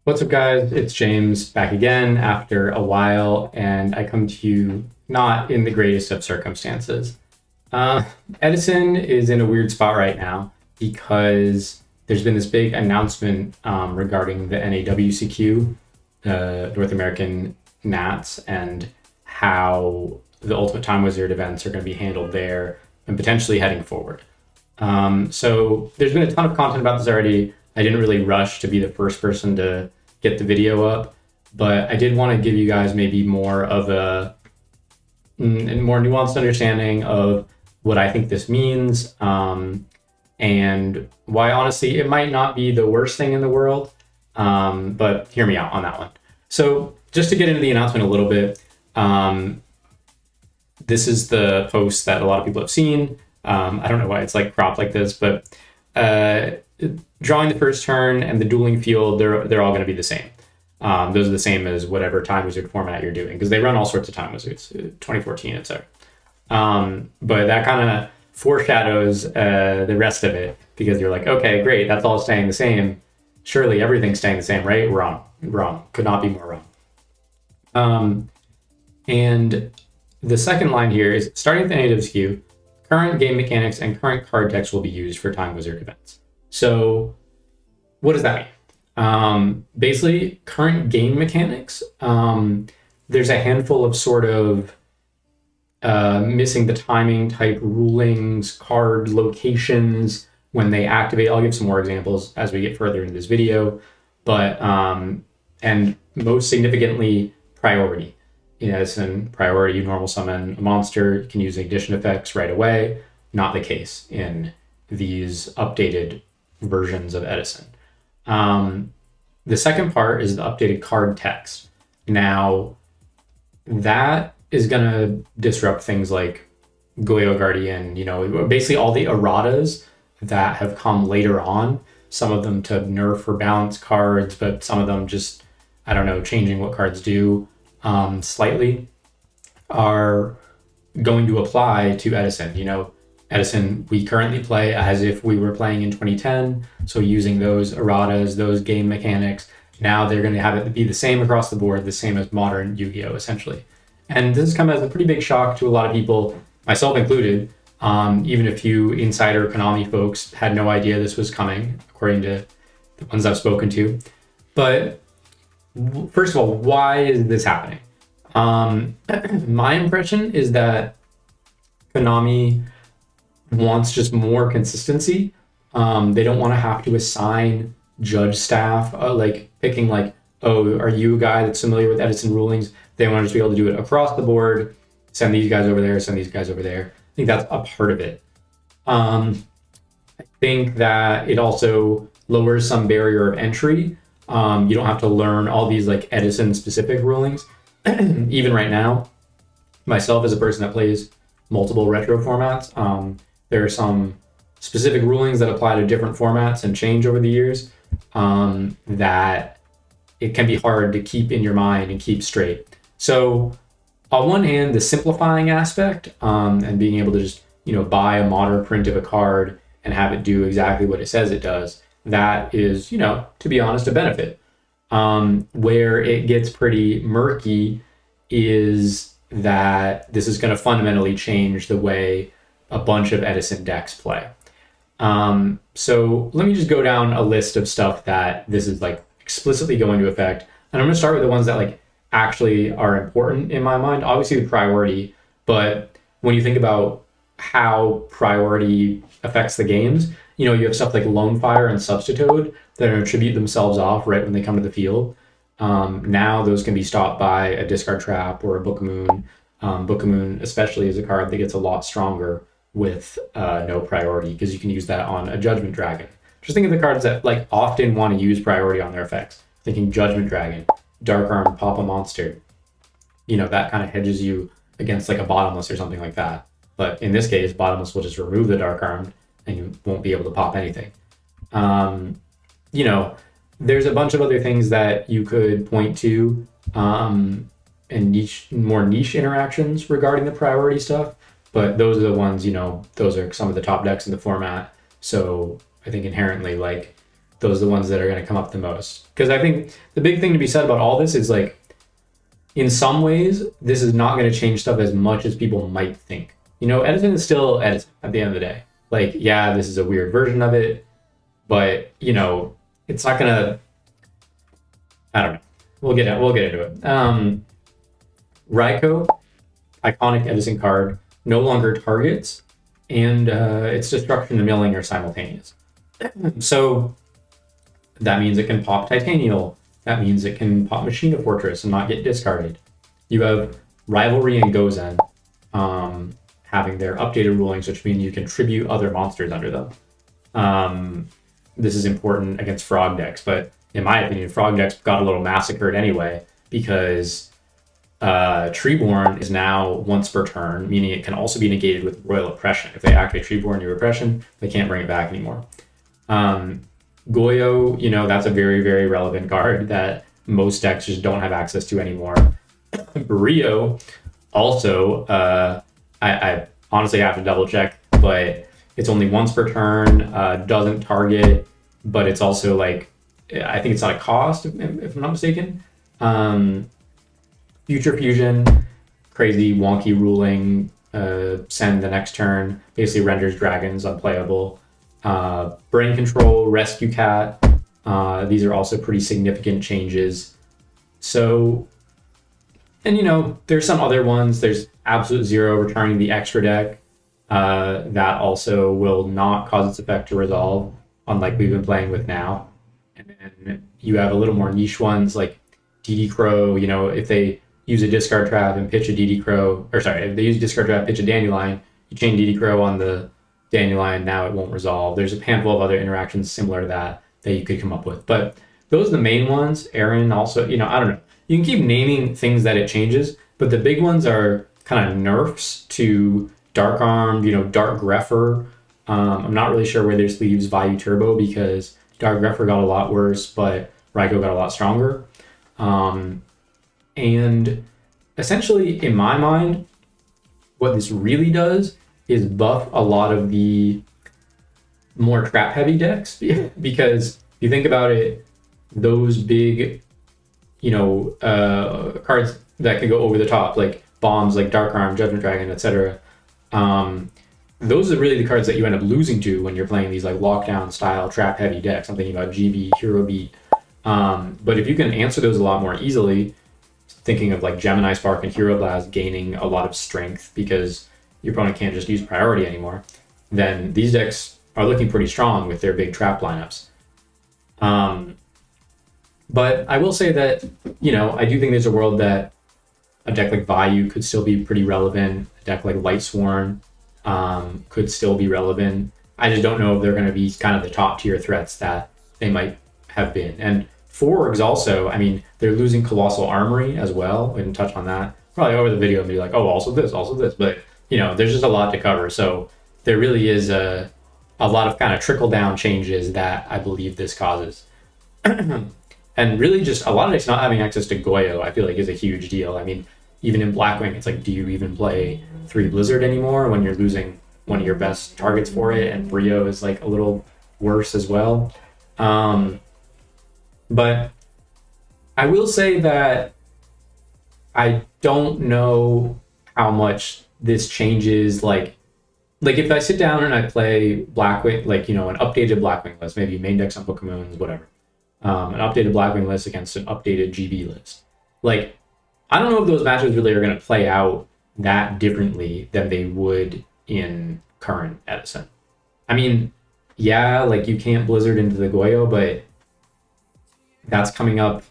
What's up, guys? It's James back again after a while, and I come to you not in the greatest of circumstances. Uh, Edison is in a weird spot right now because there's been this big announcement regarding the NAWCQ, North American Nats, and how the Ultimate Time Wizard events are going to be handled there and potentially heading forward. So there's been a ton of content about this already. I didn't really rush to be the first person to get the video up, but I did want to give you guys maybe more of a more nuanced understanding of what I think this means, and why honestly it might not be the worst thing in the world. But hear me out on that one. So just to get into the announcement a little bit, this is the post that a lot of people have seen. I don't know why it's like cropped like this, but drawing the first turn and the dueling field, they're all going to be the same. Those are the same as whatever Time Wizard format you're doing, because they run all sorts of Time Wizards, 2014, etc. But that kind of foreshadows the rest of it, because you're like, okay, great, that's all staying the same. Surely everything's staying the same, right? Wrong. Could not be more wrong. And the second line here is, starting with the NAWCQ, current game mechanics and current card decks will be used for Time Wizard events. So what does that mean? Basically, current game mechanics, there's a handful of sort of missing the timing type rulings, card locations when they activate. I'll give some more examples as we get further into this video, but and most significantly, priority. In Edison, priority, you normal summon a monster, you can use addition effects right away. Not the case in these updated versions of Edison. The second part is the updated card text. Now, that is going to disrupt things like Goyo Guardian, basically all the erratas that have come later on. Some of them to nerf or balance cards, but some of them just, I don't know, changing what cards do slightly, are going to apply to Edison. Edison, we currently play as if we were playing in 2010. So using those erratas, those game mechanics, now they're going to have it be the same across the board, the same as modern Yu-Gi-Oh! Essentially. And this has come as a pretty big shock to a lot of people, myself included. Even a few insider Konami folks had no idea this was coming, according to the ones I've spoken to. But first of all, why is this happening? My impression is that Konami wants just more consistency. They don't want to have to assign judge staff, like picking like, oh, are you a guy that's familiar with Edison rulings? They want to just be able to do it across the board, send these guys over there, send these guys over there. I think that's a part of it. I think that it also lowers some barrier of entry. You don't have to learn all these like Edison specific rulings. Even right now, myself as a person that plays multiple retro formats, there are some specific rulings that apply to different formats and change over the years, that it can be hard to keep in your mind and keep straight. So on one hand, the simplifying aspect, and being able to just, buy a modern print of a card and have it do exactly what it says it does, that is, to be honest, a benefit. Where it gets pretty murky is that this is going to fundamentally change the way a bunch of Edison decks play. So let me just go down a list of stuff that this is like explicitly going to affect. And I'm going to start with the ones that like actually are important in my mind. Obviously the priority, but when you think about how priority affects the games, you have stuff like Lone Fire and Substitute that attribute themselves off right when they come to the field. Now those can be stopped by a discard trap or a Book of Moon. Book of Moon especially is a card that gets a lot stronger with no priority, because you can use that on a Judgment Dragon. Just think of the cards that like often want to use priority on their effects. Thinking Judgment Dragon, Dark Arm, Pop a Monster. That kind of hedges you against like a Bottomless or something like that. But in this case, Bottomless will just remove the Dark Arm and you won't be able to pop anything. There's a bunch of other things that you could point to, and more niche interactions regarding the priority stuff. But those are the ones, those are some of the top decks in the format. So I think inherently, like, those are the ones that are going to come up the most. Because I think the big thing to be said about all this is like, in some ways, this is not going to change stuff as much as people might think. You know, Edison is still Edison at the end of the day. Like, yeah, this is a weird version of it, but you know, it's not going to. I don't know. We'll get into it. Raikou, iconic Edison card, no longer targets, and its destruction and milling are simultaneous. So that means it can pop Titanial. That means it can pop Machina Fortress and not get discarded. You have Rivalry and Gozen having their updated rulings, which mean you can tribute other monsters under them. This is important against frog decks, but in my opinion, frog decks got a little massacred anyway because Treeborn is now once per turn, meaning it can also be negated with Royal Oppression. If they activate Treeborn, new Oppression, they can't bring it back anymore. Goyo, you know, that's a very, very relevant card that most decks just don't have access to anymore. Brio, also, I honestly have to double check, but it's only once per turn, doesn't target, but it's also like, I think it's not a cost, if I'm not mistaken. Future Fusion, crazy wonky ruling, send the next turn, basically renders dragons unplayable. Brain Control, Rescue Cat, these are also pretty significant changes. So, and you know, there's some other ones. There's Absolute Zero returning the extra deck. That also will not cause its effect to resolve, unlike we've been playing with now. And then you have a little more niche ones like DD Crow. You know, if they use a discard trap and pitch a DD Crow, or sorry, if they use a discard trap, pitch a Dandelion, you chain DD Crow on the Dandelion, now it won't resolve. There's a handful of other interactions similar to that you could come up with. But those are the main ones. Aaron also, you know, I don't know. You can keep naming things that it changes, but the big ones are kind of nerfs to Dark Armed, you know, Dark Grepher. I'm not really sure where this leaves Vayu Turbo because Dark Grepher got a lot worse, but Raikou got a lot stronger. And essentially, in my mind, what this really does is buff a lot of the more trap-heavy decks because if you think about it, those big, you know, cards that can go over the top, like bombs, like Dark Arm, Judgment Dragon, etc. Those are really the cards that you end up losing to when you're playing these like lockdown style trap-heavy decks. I'm thinking about GB, Hero Beat. But if you can answer those a lot more easily, thinking of like Gemini Spark and Hero Blast gaining a lot of strength because your opponent can't just use priority anymore, then these decks are looking pretty strong with their big trap lineups. But I will say that, you know, I do think there's a world that a deck like Vayu could still be pretty relevant. A deck like Lightsworn could still be relevant. I just don't know if they're going to be kind of the top tier threats that they might have been. And Forgs also, I mean, they're losing Colossal Armory as well. We can touch on that probably over the video and be like, oh, also this. But, you know, there's just a lot to cover. So there really is a lot of kind of trickle-down changes that I believe this causes. And really just a lot of decks not having access to Goyo, I feel like is a huge deal. I mean, even in Blackwing, it's like, do you even play 3 Blizzard anymore when you're losing one of your best targets for it? And Brio is like a little worse as well. But I will say that I don't know how much this changes. Like if I sit down and I play Blackwing, like, you know, an updated Blackwing list, maybe main decks on Book of Moons, whatever. An updated Blackwing list against an updated GB list. Like, I don't know if those matches really are going to play out that differently than they would in current Edison. I mean, yeah, like you can't Blizzard into the Goyo, but that's coming up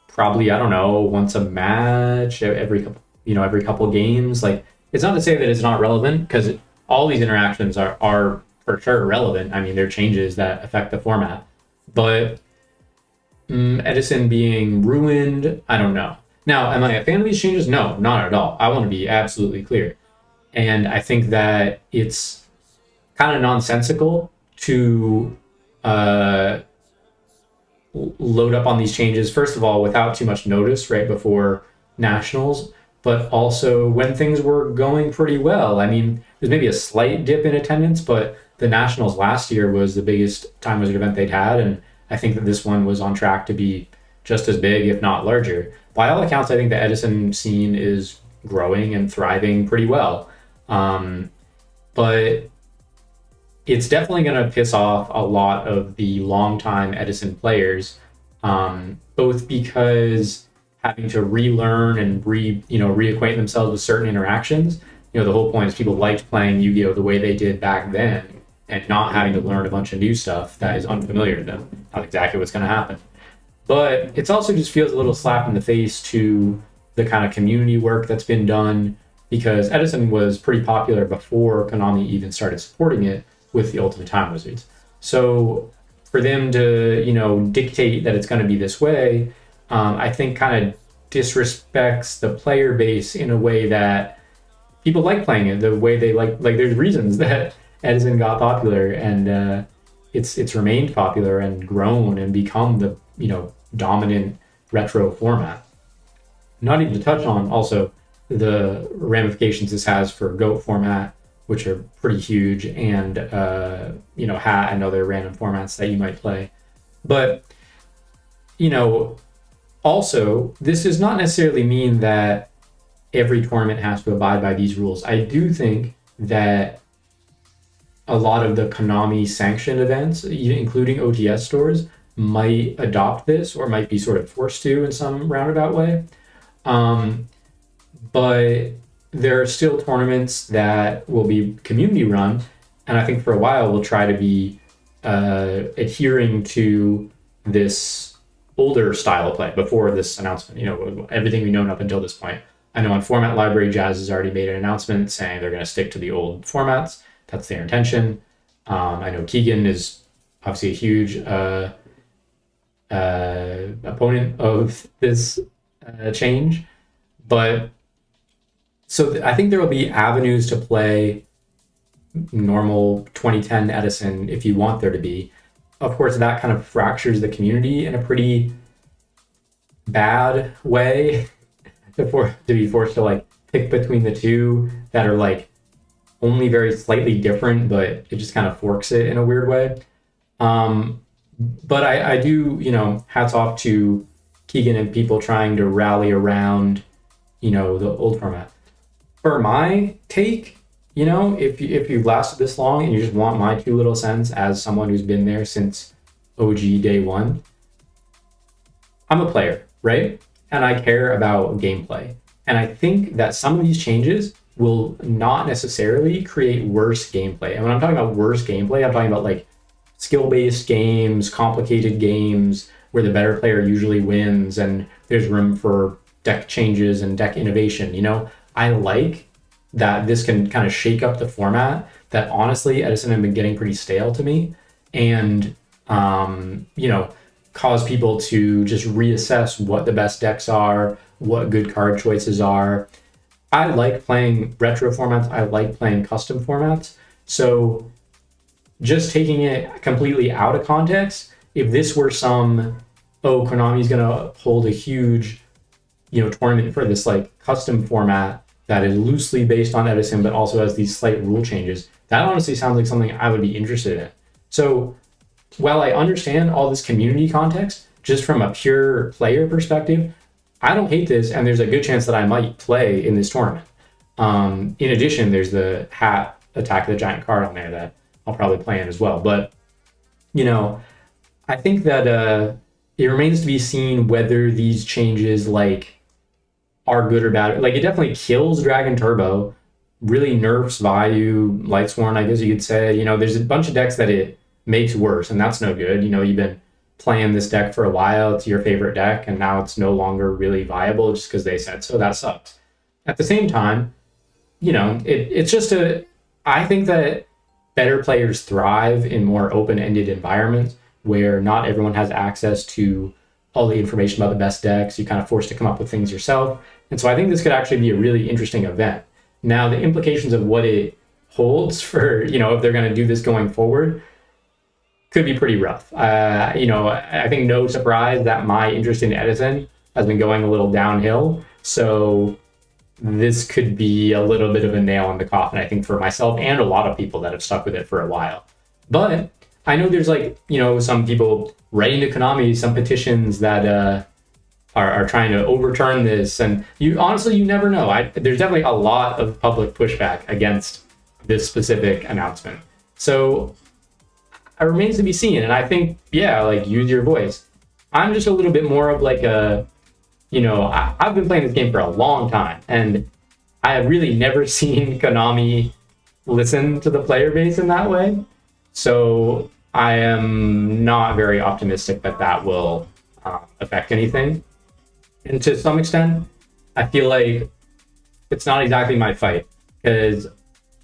probably, I don't know, once a match, every couple games. Like, it's not to say that it's not relevant because all these interactions are for sure relevant. I mean, they're changes that affect the format. But Edison being ruined, I don't know. Now, am I a fan of these changes? No, not at all. I want to be absolutely clear. And I think that it's kind of nonsensical to load up on these changes, first of all, without too much notice right before Nationals, but also when things were going pretty well. I mean, there's maybe a slight dip in attendance, but the Nationals last year was the biggest Time Wizard event they'd had, and I think that this one was on track to be just as big, if not larger. By all accounts, I think the Edison scene is growing and thriving pretty well. But it's definitely going to piss off a lot of the longtime Edison players, both because having to relearn and reacquaint themselves with certain interactions. The whole point is people liked playing Yu-Gi-Oh! The way they did back then, and not having to learn a bunch of new stuff that is unfamiliar to them. Not exactly what's going to happen. But it also just feels a little slap in the face to the kind of community work that's been done, because Edison was pretty popular before Konami even started supporting it with the Ultimate Time Wizards. So for them to, dictate that it's going to be this way, I think kind of disrespects the player base in a way that people like playing it the way they like there's reasons that Edison got popular, and it's remained popular and grown and become the dominant retro format. Not even to touch on also the ramifications this has for GOAT format, which are pretty huge, and Hat and other random formats that you might play. But also, this does not necessarily mean that every tournament has to abide by these rules. I do think that a lot of the Konami sanctioned events, including OTS stores, might adopt this or might be sort of forced to in some roundabout way. But there are still tournaments that will be community run, and I think for a while we'll try to be adhering to this older style of play before this announcement. Everything we've known up until this point. I know on Format Library, Jazz has already made an announcement saying they're going to stick to the old formats. That's their intention. I know Keegan is obviously a huge opponent of this change. But so I think there will be avenues to play normal 2010 Edison if you want there to be. Of course, that kind of fractures the community in a pretty bad way. To be forced to pick between the two that are only very slightly different, but it just kind of forks it in a weird way. But I do, hats off to Keegan and people trying to rally around, the old format. For my take, if you've lasted this long and you just want my 2 little cents as someone who's been there since OG day one, I'm a player, right? And I care about gameplay. And I think that some of these changes will not necessarily create worse gameplay. And when I'm talking about worse gameplay, I'm talking about skill-based games, complicated games where the better player usually wins and there's room for deck changes and deck innovation. I like that this can kind of shake up the format that honestly Edison have been getting pretty stale to me, and cause people to just reassess what the best decks are, what good card choices are. I like playing retro formats. I like playing custom formats. So just taking it completely out of context, if this were Konami's going to hold a huge, tournament for this custom format that is loosely based on Edison, but also has these slight rule changes, that honestly sounds like something I would be interested in. So while I understand all this community context, just from a pure player perspective, I don't hate this, and there's a good chance that I might play in this tournament. In addition, there's the Hat Attack of the Giant card on there that I'll probably play in as well. But, I think that it remains to be seen whether these changes are good or bad. It definitely kills Dragon Turbo, really nerfs Vayu, Lightsworn, I guess you could say. There's a bunch of decks that it makes worse, and that's no good. You've been playing this deck for a while, it's your favorite deck, and now it's no longer really viable just because they said so. That sucks. At the same time, it's just I think that better players thrive in more open-ended environments where not everyone has access to all the information about the best decks. You're kind of forced to come up with things yourself. And so I think this could actually be a really interesting event. Now, the implications of what it holds for, if they're going to do this going forward, could be pretty rough. I think no surprise that my interest in Edison has been going a little downhill. So, this could be a little bit of a nail in the coffin, I think, for myself and a lot of people that have stuck with it for a while. But I know there's like, you know, some people writing to Konami, some petitions that are trying to overturn this. And you honestly, you never know. There's definitely a lot of public pushback against this specific announcement. So it remains to be seen. And I think, yeah, like use your voice. I'm just a little bit more of like a, you know, I've been playing this game for a long time, and I have really never seen Konami listen to the player base in that way. So I am not very optimistic that that will affect anything. And to some extent, I feel like it's not exactly my fight, because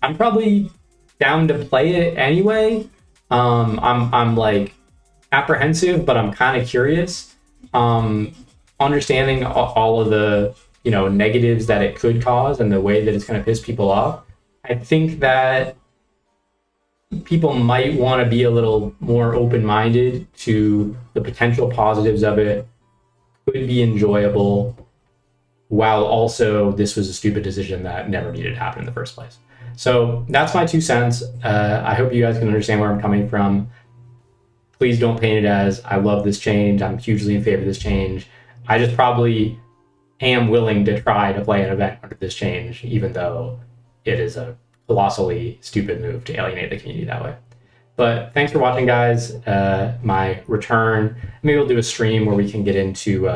I'm probably down to play it anyway. I'm like apprehensive, but I'm kind of curious. Understanding all of the, you know, negatives that it could cause and the way that it's going to piss people off, I think that people might want to be a little more open-minded to the potential positives of it. Could be enjoyable, while also this was a stupid decision that never needed to happen in the first place. So that's my 2 cents. I hope you guys can understand where I'm coming from. Please don't paint it as I love this change, I'm hugely in favor of this change. I just probably am willing to try to play an event under this change, even though it is a colossally stupid move to alienate the community that way. But thanks for watching, guys. My return, maybe we'll do a stream where we can get into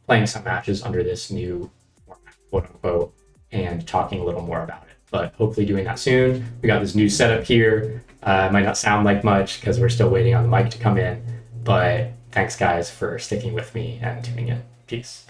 playing some matches under this new format, quote unquote, and talking a little more about it. But hopefully doing that soon. We got this new setup here. It might not sound like much because we're still waiting on the mic to come in, but thanks guys for sticking with me and tuning in. Peace.